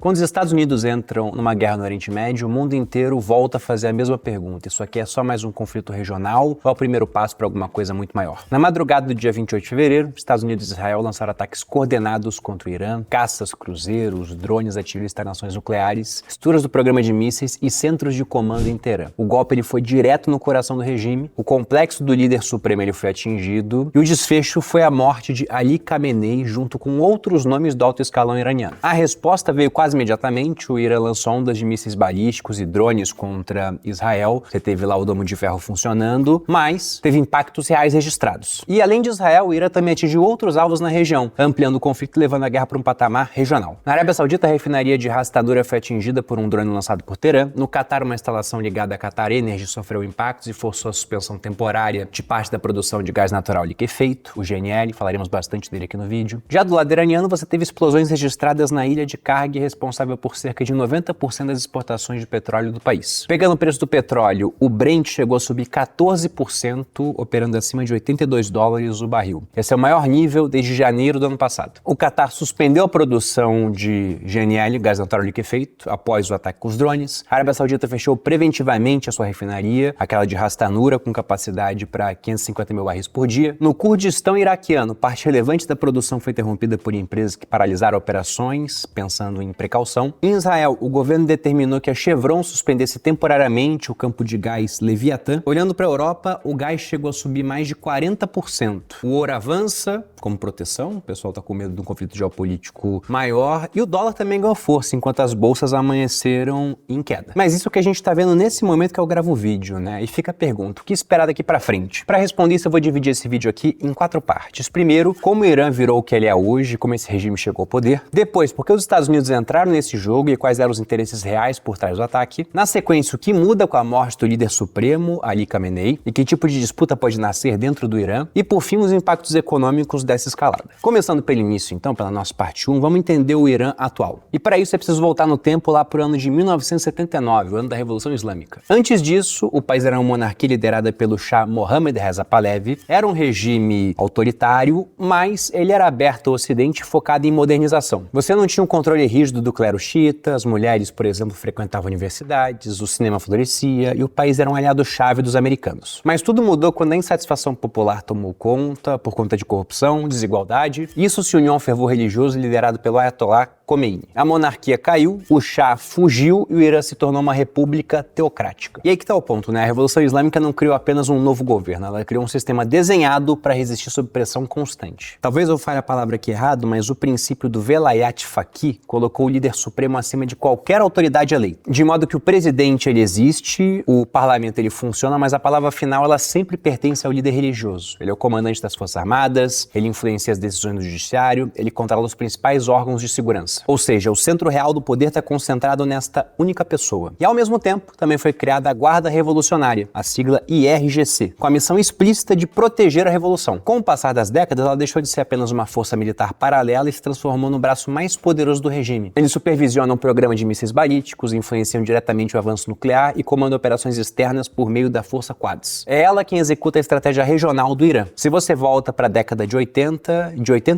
Quando os Estados Unidos entram numa guerra no Oriente Médio, o mundo inteiro volta a fazer a mesma pergunta. Isso aqui é só mais um conflito regional ou é o primeiro passo para alguma coisa muito maior? Na madrugada do dia 28 de fevereiro, Estados Unidos e Israel lançaram ataques coordenados contra o Irã, caças, cruzeiros, drones atiram instalações nucleares, estruturas do programa de mísseis e centros de comando em Teherã. O golpe ele foi direto no coração do regime, o complexo do líder supremo ele foi atingido e o desfecho foi a morte de Ali Khamenei junto com outros nomes do alto escalão iraniano. A resposta veio quase imediatamente. O Irã lançou ondas de mísseis balísticos e drones contra Israel. Você teve lá o Domo de Ferro funcionando, mas teve impactos reais registrados. E além de Israel, o Irã também atingiu outros alvos na região, ampliando o conflito e levando a guerra para um patamar regional. Na Arábia Saudita, a refinaria de Ras Tanura foi atingida por um drone lançado por Teherã. No Catar, uma instalação ligada à Qatar Energy sofreu impactos e forçou a suspensão temporária de parte da produção de gás natural liquefeito, o GNL, falaremos bastante dele aqui no vídeo. Já do lado iraniano, você teve explosões registradas na ilha de Karg, responsável por cerca de 90% das exportações de petróleo do país. Pegando o preço do petróleo, o Brent chegou a subir 14%, operando acima de $82 o barril. Esse é o maior nível desde janeiro do ano passado. O Qatar suspendeu a produção de GNL, gás natural liquefeito, após o ataque com os drones. A Arábia Saudita fechou preventivamente a sua refinaria, aquela de Ras Tanura, com capacidade para 550 mil barris por dia. No Kurdistão iraquiano, parte relevante da produção foi interrompida por empresas que paralisaram operações, pensando em precaução. Em Israel, o governo determinou que a Chevron suspendesse temporariamente o campo de gás Leviatã. Olhando para a Europa, o gás chegou a subir mais de 40%. O ouro avança como proteção, o pessoal está com medo de um conflito geopolítico maior, e o dólar também ganhou força, enquanto as bolsas amanheceram em queda. Mas isso que a gente está vendo nesse momento que eu gravo o vídeo, né? E fica a pergunta, o que esperar daqui para frente? Para responder isso, eu vou dividir esse vídeo aqui em 4 partes. Primeiro, como o Irã virou o que ele é hoje, como esse regime chegou ao poder. Depois, por que os Estados Unidos entraram nesse jogo e quais eram os interesses reais por trás do ataque. Na sequência, o que muda com a morte do líder supremo, Ali Khamenei, e que tipo de disputa pode nascer dentro do Irã. E por fim, os impactos econômicos dessa escalada. Começando pelo início, então, pela nossa parte 1, vamos entender o Irã atual. E para isso é preciso voltar no tempo lá para o ano de 1979, o ano da Revolução Islâmica. Antes disso, o país era uma monarquia liderada pelo Shah Mohammad Reza Pahlavi. Era um regime autoritário, mas ele era aberto ao Ocidente e focado em modernização. Você não tinha um controle rígido do clero xiita, as mulheres, por exemplo, frequentavam universidades, o cinema florescia e o país era um aliado-chave dos americanos. Mas tudo mudou quando a insatisfação popular tomou conta, por conta de corrupção, desigualdade. Isso se uniu a um fervor religioso liderado pelo Ayatollah Khomeini. A monarquia caiu, o Shah fugiu e o Irã se tornou uma república teocrática. E aí que tá o ponto, né? A Revolução Islâmica não criou apenas um novo governo, ela criou um sistema desenhado para resistir sob pressão constante. Talvez eu fale a palavra aqui errado, mas o princípio do Velayat Faqih colocou o líder supremo acima de qualquer autoridade eleita. De modo que o presidente ele existe, o parlamento ele funciona, mas a palavra final ela sempre pertence ao líder religioso. Ele é o comandante das Forças Armadas, ele influencia as decisões do judiciário, ele controla os principais órgãos de segurança. Ou seja, o centro real do poder está concentrado nesta única pessoa. E ao mesmo tempo, também foi criada a Guarda Revolucionária, a sigla IRGC, com a missão explícita de proteger a revolução. Com o passar das décadas, ela deixou de ser apenas uma força militar paralela e se transformou no braço mais poderoso do regime. Eles supervisionam um programa de mísseis balísticos, influenciam diretamente o avanço nuclear e comandam operações externas por meio da Força Quds. É ela quem executa a estratégia regional do Irã. Se você volta para a década de 80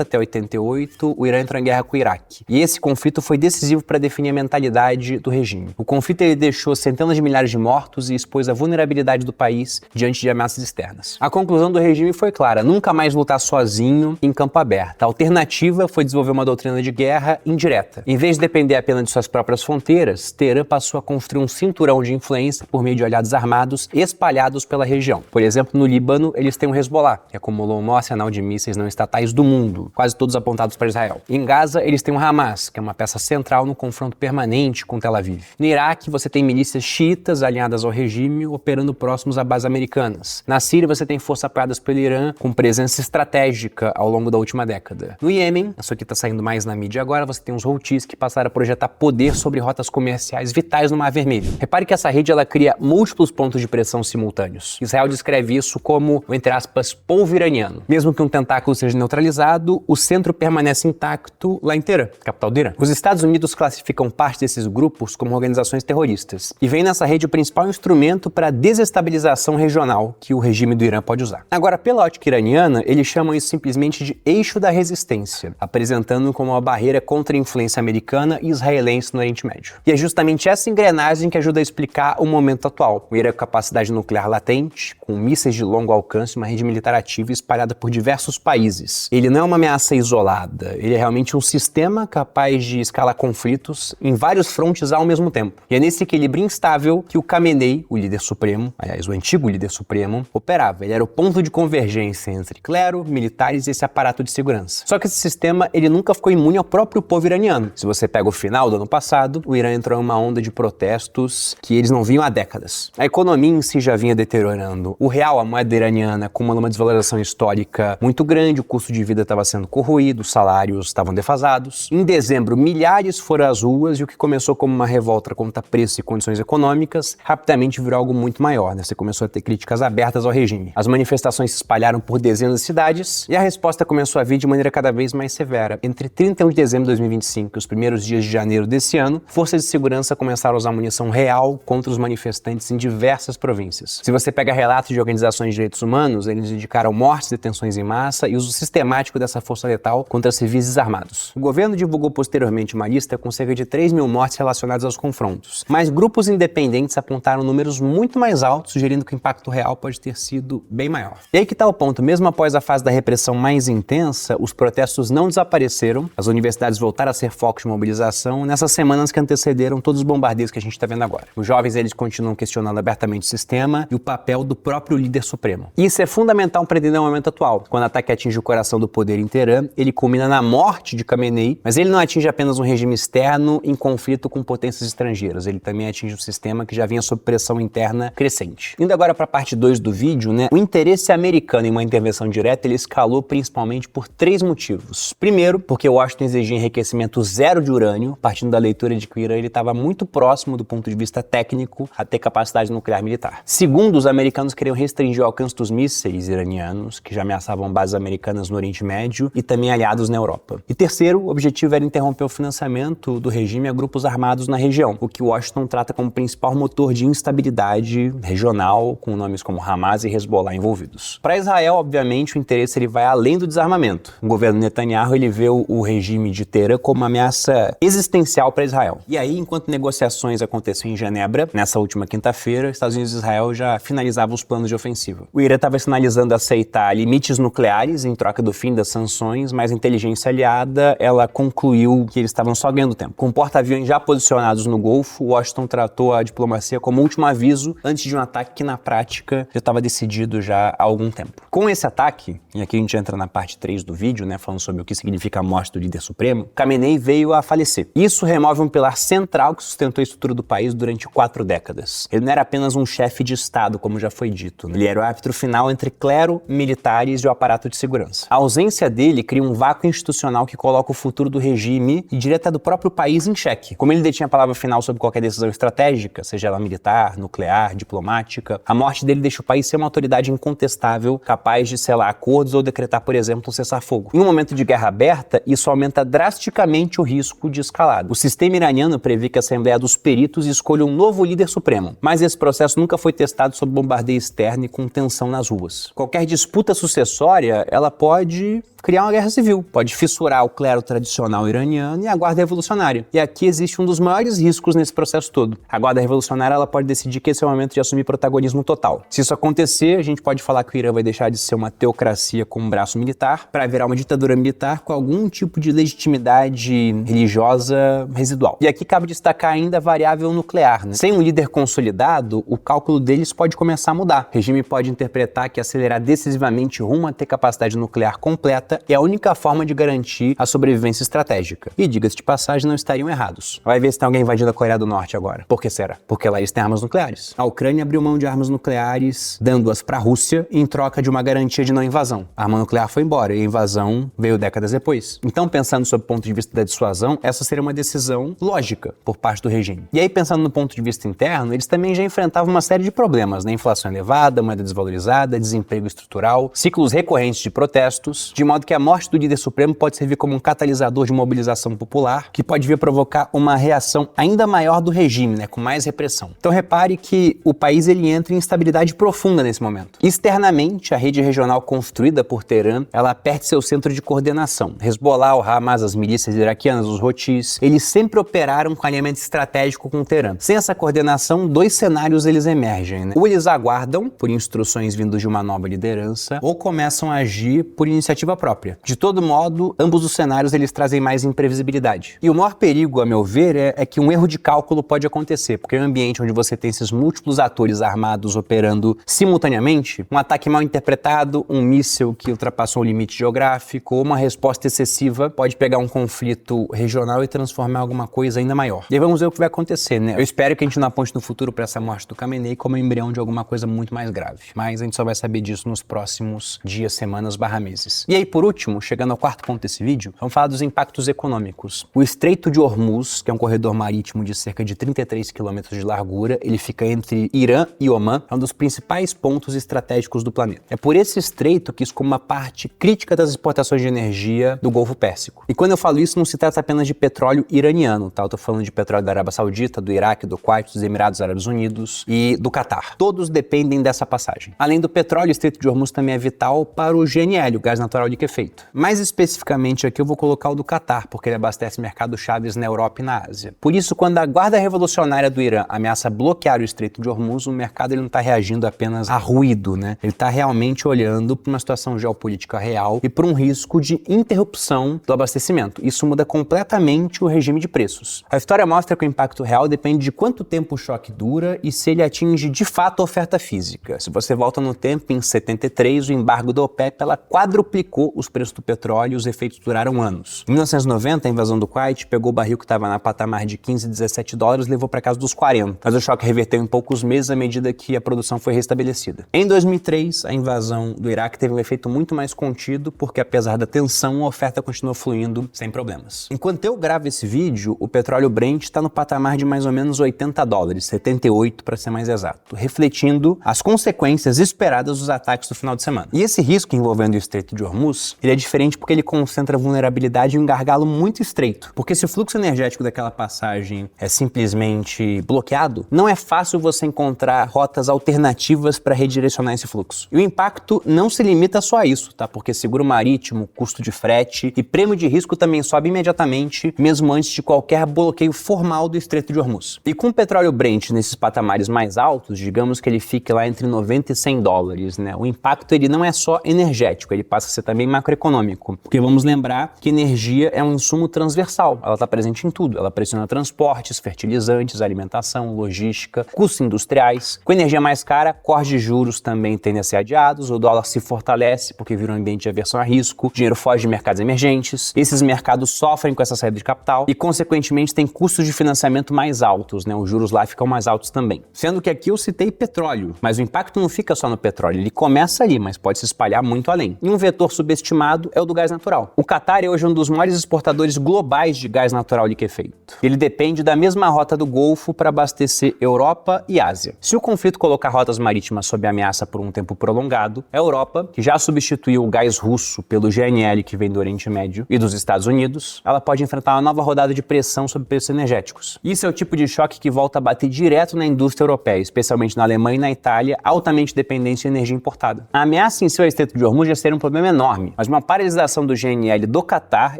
até 88, o Irã entrou em guerra com o Iraque. E esse conflito foi decisivo para definir a mentalidade do regime. O conflito ele deixou centenas de milhares de mortos e expôs a vulnerabilidade do país diante de ameaças externas. A conclusão do regime foi clara: nunca mais lutar sozinho em campo aberto. A alternativa foi desenvolver uma doutrina de guerra indireta. Em vez de depender apenas de suas próprias fronteiras, Teherã passou a construir um cinturão de influência por meio de aliados armados espalhados pela região. Por exemplo, no Líbano, eles têm o Hezbollah, que acumulou o maior arsenal de mísseis não estatais do mundo, quase todos apontados para Israel. Em Gaza, eles têm o Hamas, que é uma peça central no confronto permanente com Tel Aviv. No Iraque, você tem milícias xiitas alinhadas ao regime, operando próximos a bases americanas. Na Síria, você tem forças apoiadas pelo Irã, com presença estratégica ao longo da última década. No Iêmen, isso aqui está saindo mais na mídia agora, você tem os Houthis que passaram a projetar poder sobre rotas comerciais vitais no Mar Vermelho. Repare que essa rede ela cria múltiplos pontos de pressão simultâneos. Israel descreve isso como, entre aspas, polvo iraniano. Mesmo que um tentáculo seja neutralizado, o centro permanece intacto lá em Teherã, capital do Irã. Os Estados Unidos classificam parte desses grupos como organizações terroristas e vem nessa rede o principal instrumento para a desestabilização regional que o regime do Irã pode usar. Agora, pela ótica iraniana, eles chamam isso simplesmente de eixo da resistência, apresentando como uma barreira contra a influência americana e israelense no Oriente Médio. E é justamente essa engrenagem que ajuda a explicar o momento atual. O Irã com capacidade nuclear latente, com mísseis de longo alcance, uma rede militar ativa espalhada por diversos países. Ele não é uma ameaça isolada, ele é realmente um sistema capaz de escalar conflitos em vários frontes ao mesmo tempo. E é nesse equilíbrio instável que o Khamenei, o líder supremo, aliás, o antigo líder supremo, operava. Ele era o ponto de convergência entre clero, militares e esse aparato de segurança. Só que esse sistema, ele nunca ficou imune ao próprio povo iraniano. Se você pega o final do ano passado, o Irã entrou em uma onda de protestos que eles não vinham há décadas. A economia em si já vinha deteriorando. O real, a moeda iraniana, acumulando uma desvalorização histórica muito grande, o custo de vida estava sendo corroído, os salários estavam defasados. Em dezembro, milhares foram às ruas e o que começou como uma revolta contra preços e condições econômicas, rapidamente virou algo muito maior, né? Você começou a ter críticas abertas ao regime. As manifestações se espalharam por dezenas de cidades e a resposta começou a vir de maneira cada vez mais severa. Entre 31 de dezembro de 2025 e os primeiros dias de janeiro desse ano, forças de segurança começaram a usar munição real contra os manifestantes em diversas províncias. Se você pega relatos de organizações de direitos humanos, eles indicaram mortes, detenções em massa e uso sistemático dessa força letal contra civis desarmados. O governo divulgou posteriormente uma lista com cerca de 3 mil mortes relacionadas aos confrontos, mas grupos independentes apontaram números muito mais altos, sugerindo que o impacto real pode ter sido bem maior. E aí que tá o ponto, mesmo após a fase da repressão mais intensa, os protestos não desapareceram, as universidades voltaram a ser focos de mobilização nessas semanas que antecederam todos os bombardeios que a gente está vendo agora. Os jovens, eles continuam questionando abertamente o sistema e o papel do próprio líder supremo. E isso é fundamental para entender o momento atual. Quando o ataque atinge o coração do poder em Teherã, ele culmina na morte de Khamenei, mas ele não atinge apenas um regime externo em conflito com potências estrangeiras, ele também atinge um sistema que já vinha sob pressão interna crescente. Indo agora para a parte 2 do vídeo, né, o interesse americano em uma intervenção direta, ele escalou principalmente por 3 motivos. Primeiro, porque Washington exigia enriquecimento zero de urânio, partindo da leitura de que o Irã estava muito próximo do ponto de vista técnico a ter capacidade nuclear militar. Segundo, os americanos queriam restringir o alcance dos mísseis iranianos, que já ameaçavam bases americanas no Oriente Médio e também aliados na Europa. E terceiro, o objetivo era interromper o financiamento do regime a grupos armados na região, o que Washington trata como principal motor de instabilidade regional, com nomes como Hamas e Hezbollah envolvidos. Para Israel, obviamente, o interesse ele vai além do desarmamento. O governo Netanyahu ele vê o regime de Teherã como uma ameaça existencial para Israel. E aí, enquanto negociações aconteciam em Genebra, nessa última quinta-feira, Estados Unidos e Israel já finalizavam os planos de ofensiva. O Irã estava sinalizando aceitar limites nucleares em troca do fim das sanções, mas a inteligência aliada ela concluiu que eles estavam só ganhando tempo. Com porta-aviões já posicionados no Golfo, Washington tratou a diplomacia como último aviso antes de um ataque que na prática já estava decidido já há algum tempo. Com esse ataque, e aqui a gente entra na parte 3 do vídeo, né, falando sobre o que significa a morte do líder supremo, Khamenei veio a falecer. Isso remove um pilar central que sustentou a estrutura do país durante 4 décadas. Ele não era apenas um chefe de Estado, como já foi dito. Ele era o árbitro final entre clero, militares e o aparato de segurança. A ausência dele cria um vácuo institucional que coloca o futuro do regime e direto do próprio país em xeque. Como ele detinha a palavra final sobre qualquer decisão estratégica, seja ela militar, nuclear, diplomática, a morte dele deixa o país ser uma autoridade incontestável, capaz de selar acordos ou decretar, por exemplo, um cessar-fogo. Em um momento de guerra aberta, isso aumenta drasticamente o risco de escalada. O sistema iraniano prevê que a Assembleia dos Peritos escolha um novo líder supremo, mas esse processo nunca foi testado sob bombardeio externo e com tensão nas ruas. Qualquer disputa sucessória, ela pode criar uma guerra civil, pode fissurar o clero tradicional iraniano e a guarda revolucionária. E aqui existe um dos maiores riscos nesse processo todo. A guarda revolucionária ela pode decidir que esse é o momento de assumir protagonismo total. Se isso acontecer, a gente pode falar que o Irã vai deixar de ser uma teocracia com um braço militar para virar uma ditadura militar com algum tipo de legitimidade religiosa residual. E aqui cabe destacar ainda a variável nuclear, né? Sem um líder consolidado, o cálculo deles pode começar a mudar. O regime pode interpretar que acelerar decisivamente rumo a ter capacidade nuclear completa é a única forma de garantir a sobrevivência estratégica. E, diga-se de passagem, não estariam errados. Vai ver se tem alguém invadindo a Coreia do Norte agora. Por que será? Porque lá eles têm armas nucleares. A Ucrânia abriu mão de armas nucleares, dando-as para a Rússia em troca de uma garantia de não invasão. A arma nuclear foi embora e a invasão veio décadas depois. Então, pensando sob o ponto de vista da dissuasão, essa seria uma decisão lógica por parte do regime. E aí, pensando no ponto de vista interno, eles também já enfrentavam uma série de problemas, né? Inflação elevada, moeda desvalorizada, desemprego estrutural, ciclos recorrentes de protestos, de modo que a morte do líder supremo pode servir como um catalisador de mobilização popular, que pode vir a provocar uma reação ainda maior do regime, né, com mais repressão. Então repare que o país ele entra em instabilidade profunda nesse momento. Externamente, a rede regional construída por Teherã, ela perde seu centro de coordenação. Hezbollah, o Hamas, as milícias iraquianas, os Houthis, eles sempre operaram com alinhamento estratégico com Teherã. Sem essa coordenação, dois cenários eles emergem, né? Ou eles aguardam por instruções vindas de uma nova liderança, ou começam a agir por iniciativa própria. De todo modo, ambos os cenários eles trazem mais imprevisibilidade. E o maior perigo, a meu ver, é que um erro de cálculo pode acontecer, porque é um ambiente onde você tem esses múltiplos atores armados operando simultaneamente, um ataque mal interpretado, um míssil que ultrapassou o limite geográfico, ou uma resposta excessiva pode pegar um conflito regional e transformar em alguma coisa ainda maior. E aí vamos ver o que vai acontecer, né? Eu espero que a gente não aponte no futuro para essa morte do Khamenei como embrião de alguma coisa muito mais grave. Mas a gente só vai saber disso nos próximos dias, semanas, meses. E aí, por último, chegando ao quarto ponto desse vídeo, vamos falar dos impactos econômicos. O Estreito de Hormuz, que é um corredor marítimo de cerca de 33 quilômetros de largura, ele fica entre Irã e Omã, é um dos principais pontos estratégicos do planeta. É por esse estreito que isso como uma parte crítica das exportações de energia do Golfo Pérsico. E quando eu falo isso, não se trata apenas de petróleo iraniano, tá? Eu tô falando de petróleo da Arábia Saudita, do Iraque, do Kuwait, dos Emirados Árabes Unidos e do Catar. Todos dependem dessa passagem. Além do petróleo, o Estreito de Hormuz também é vital para o GNL, o gás natural liquefeito. Mais especificamente aqui eu vou colocar o do Catar, porque ele abastece mercados chaves na Europa e na Ásia. Por isso, quando a Guarda Revolucionária do Irã ameaça bloquear o Estreito de Hormuz, o mercado ele não está reagindo apenas a ruído, né? Ele está realmente olhando para uma situação geopolítica real e para um risco de interrupção do abastecimento. Isso muda completamente o regime de preços. A história mostra que o impacto real depende de quanto tempo o choque dura e se ele atinge de fato a oferta física. Se você volta no tempo, em 73, o embargo da OPEP ela quadruplicou os preços do petróleo e os efeitos duraram anos. Em 1990, a invasão do Kuwait pegou o barril que estava na patamar de 15, 17 dólares e levou para casa dos 40. Mas o choque reverteu em poucos meses à medida que a produção foi restabelecida. Em 2003, a invasão do Iraque teve um efeito muito mais contido, porque apesar da tensão, a oferta continuou fluindo sem problemas. Enquanto eu gravo esse vídeo, o petróleo Brent está no patamar de mais ou menos 80 dólares, 78 para ser mais exato, refletindo as consequências esperadas dos ataques do final de semana. E esse risco envolvendo o Estreito de Hormuz, ele é diferente porque ele concentra vulnerabilidade em um gargalo muito estreito. Porque se o fluxo energético daquela passagem é simplesmente bloqueado, não é fácil você encontrar rotas alternativas para redirecionar esse fluxo. E o impacto não se limita só a isso, tá? Porque seguro marítimo, custo de frete e prêmio de risco também sobe imediatamente, mesmo antes de qualquer bloqueio formal do Estreito de Hormuz. E com o petróleo Brent nesses patamares mais altos, digamos que ele fique lá entre 90 e 100 dólares, né? O impacto ele não é só energético, ele passa a ser também macroeconômico. Porque vamos lembrar que energia é um insumo transversal, ela está presente em tudo. Ela pressiona transportes, fertilizantes, alimentação, logística, custos industriais. Com energia mais cara, cortes de juros também tendem a ser adiados, o dólar se fortalece porque vira um ambiente de aversão a risco, o dinheiro foge de mercados emergentes, esses mercados sofrem com essa saída de capital e, consequentemente, tem custos de financiamento mais altos, né? Os juros lá ficam mais altos também. Sendo que aqui eu citei petróleo, mas o impacto não fica só no petróleo, ele começa ali, mas pode se espalhar muito além. E um vetor subestimado é o do gás natural. O Catar é hoje um dos maiores exportadores globais de gás natural liquefeito. Ele depende da mesma rota do Golfo para abastecer Europa e Ásia. Se o conflito colocar rotas marítimas sob ameaça por um tempo prolongado, a Europa, que já substituiu o gás russo pelo GNL que vem do Oriente Médio e dos Estados Unidos, ela pode enfrentar uma nova rodada de pressão sobre preços energéticos. Isso é o tipo de choque que volta a bater direto na indústria europeia, especialmente na Alemanha e na Itália, altamente dependentes de energia importada. A ameaça em si ao Estreito de Hormuz já seria um problema enorme, mas uma paralisação do GNL do Catar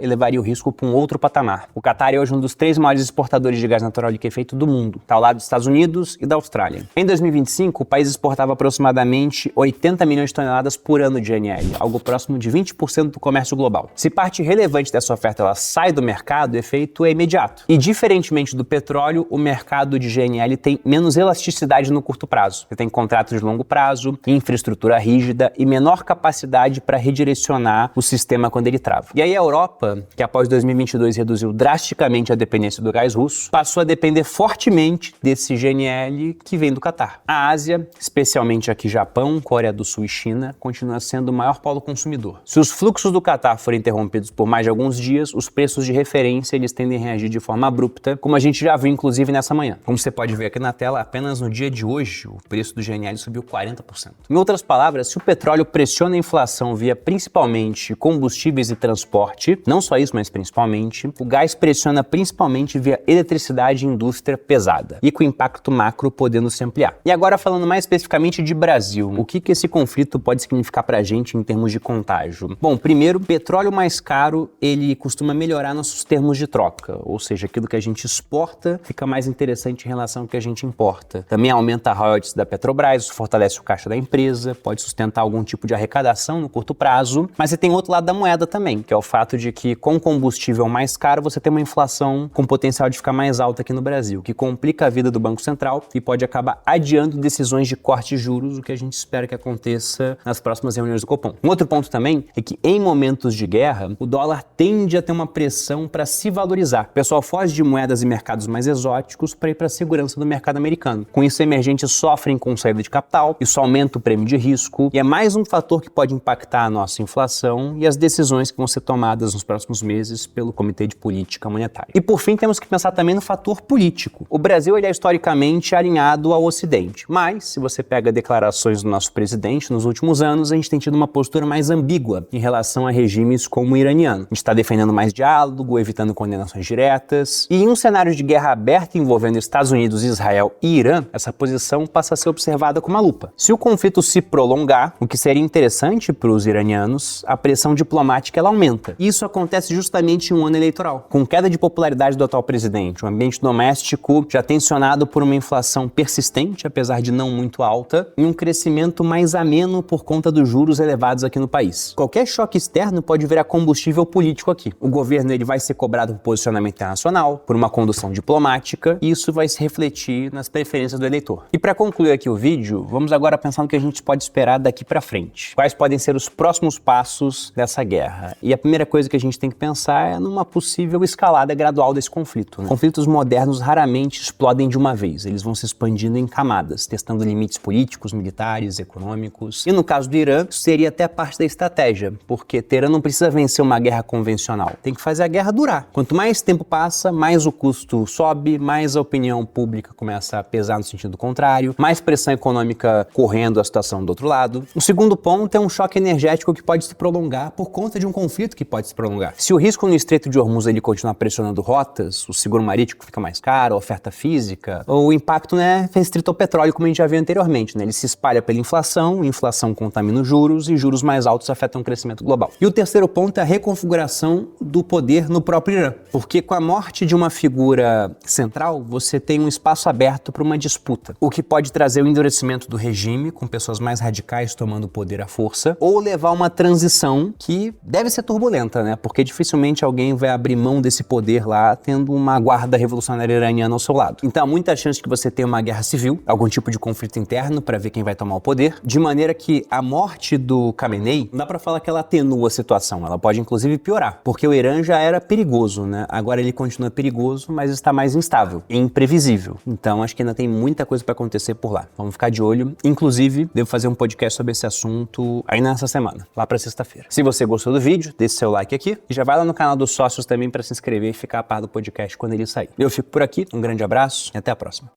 elevaria o risco para um outro patamar. O Catar é hoje um dos 3 maiores exportadores de gás natural liquefeito do mundo, está ao lado dos Estados Unidos e da Austrália. Em 2025, o país exportava aproximadamente 80 milhões de toneladas por ano de GNL, algo próximo de 20% do comércio global. Se parte relevante dessa oferta ela sai do mercado, o efeito é imediato. E diferentemente do petróleo, o mercado de GNL tem menos elasticidade no curto prazo. Você tem contratos de longo prazo, infraestrutura rígida e menor capacidade para redirecionar o sistema quando ele trava. E aí a Europa, que após 2022 reduziu drasticamente a dependência do gás russo, passou a depender fortemente desse GNL que vem do Catar. A Ásia, especialmente aqui Japão, Coreia do Sul e China, continua sendo o maior polo consumidor. Se os fluxos do Catar forem interrompidos por mais de alguns dias, os preços de referência eles tendem a reagir de forma abrupta, como a gente já viu inclusive nessa manhã. Como você pode ver aqui na tela, apenas no dia de hoje o preço do GNL subiu 40%. Em outras palavras, se o petróleo pressiona a inflação via principalmente principalmente combustíveis e transporte. Não só isso, mas principalmente. O gás pressiona principalmente via eletricidade e indústria pesada, e com impacto macro podendo se ampliar. E agora falando mais especificamente de Brasil, o que esse conflito pode significar pra gente em termos de contágio? Bom, primeiro, petróleo mais caro, ele costuma melhorar nossos termos de troca, ou seja, aquilo que a gente exporta fica mais interessante em relação ao que a gente importa. Também aumenta a royalties da Petrobras, isso fortalece o caixa da empresa, pode sustentar algum tipo de arrecadação no curto prazo, mas você tem outro lado da moeda também, que é o fato de que com combustível mais caro você tem uma inflação com potencial de ficar mais alta aqui no Brasil, que complica a vida do Banco Central e pode acabar adiando decisões de corte de juros, o que a gente espera que aconteça nas próximas reuniões do Copom. Um outro ponto também é que em momentos de guerra, o dólar tende a ter uma pressão para se valorizar. O pessoal foge de moedas e mercados mais exóticos para ir para a segurança do mercado americano. Com isso, emergentes sofrem com saída de capital, isso aumenta o prêmio de risco e é mais um fator que pode impactar a nossa inflação e as decisões que vão ser tomadas nos próximos meses pelo Comitê de Política Monetária. E por fim, temos que pensar também no fator político. O Brasil ele é historicamente alinhado ao Ocidente, mas se você pega declarações do nosso presidente nos últimos anos, a gente tem tido uma postura mais ambígua em relação a regimes como o iraniano. A gente está defendendo mais diálogo, evitando condenações diretas, e em um cenário de guerra aberta envolvendo Estados Unidos, Israel e Irã, essa posição passa a ser observada com uma lupa. Se o conflito se prolongar, o que seria interessante para os iranianos, a pressão diplomática ela aumenta. E isso acontece justamente em um ano eleitoral. Com queda de popularidade do atual presidente, o ambiente doméstico já tensionado por uma inflação persistente, apesar de não muito alta, e um crescimento mais ameno por conta dos juros elevados aqui no país. Qualquer choque externo pode virar combustível político aqui. O governo ele vai ser cobrado por posicionamento internacional, por uma condução diplomática, e isso vai se refletir nas preferências do eleitor. E para concluir aqui o vídeo, vamos agora pensar no que a gente pode esperar daqui para frente. Quais podem ser os próximos passos dessa guerra? E a primeira coisa que a gente tem que pensar é numa possível escalada gradual desse conflito, né? Conflitos modernos raramente explodem de uma vez, eles vão se expandindo em camadas, testando limites políticos, militares, econômicos. E no caso do Irã, isso seria até parte da estratégia, porque Teherã não precisa vencer uma guerra convencional, tem que fazer a guerra durar. Quanto mais tempo passa, mais o custo sobe, mais a opinião pública começa a pesar no sentido contrário, mais pressão econômica correndo a situação do outro lado. O segundo ponto é um choque energético que pode se prolongar por conta de um conflito que pode se prolongar. Se o risco no Estreito de Hormuz ele continuar pressionando rotas, o seguro marítimo fica mais caro, a oferta física, o impacto não é restrito ao petróleo como a gente já viu anteriormente, né? Ele se espalha pela inflação, inflação contamina os juros e juros mais altos afetam o crescimento global. E o terceiro ponto é a reconfiguração do poder no próprio Irã, porque com a morte de uma figura central, você tem um espaço aberto para uma disputa, o que pode trazer o endurecimento do regime, com pessoas mais radicais tomando o poder à força, ou levar uma transição que deve ser turbulenta, né? Porque dificilmente alguém vai abrir mão desse poder lá, tendo uma guarda revolucionária iraniana ao seu lado. Então há muita chance de que você tenha uma guerra civil, algum tipo de conflito interno para ver quem vai tomar o poder, de maneira que a morte do Khamenei, não dá para falar que ela atenua a situação, ela pode inclusive piorar, porque o Irã já era perigoso, né? Agora ele continua perigoso, mas está mais instável e imprevisível. Então acho que ainda tem muita coisa para acontecer por lá. Vamos ficar de olho. Inclusive, devo fazer um podcast sobre esse assunto ainda nessa semana, lá para sexta-feira. Se você gostou do vídeo, deixe seu like aqui e já vai lá no canal dos sócios também para se inscrever e ficar a par do podcast quando ele sair. Eu fico por aqui, um grande abraço e até a próxima.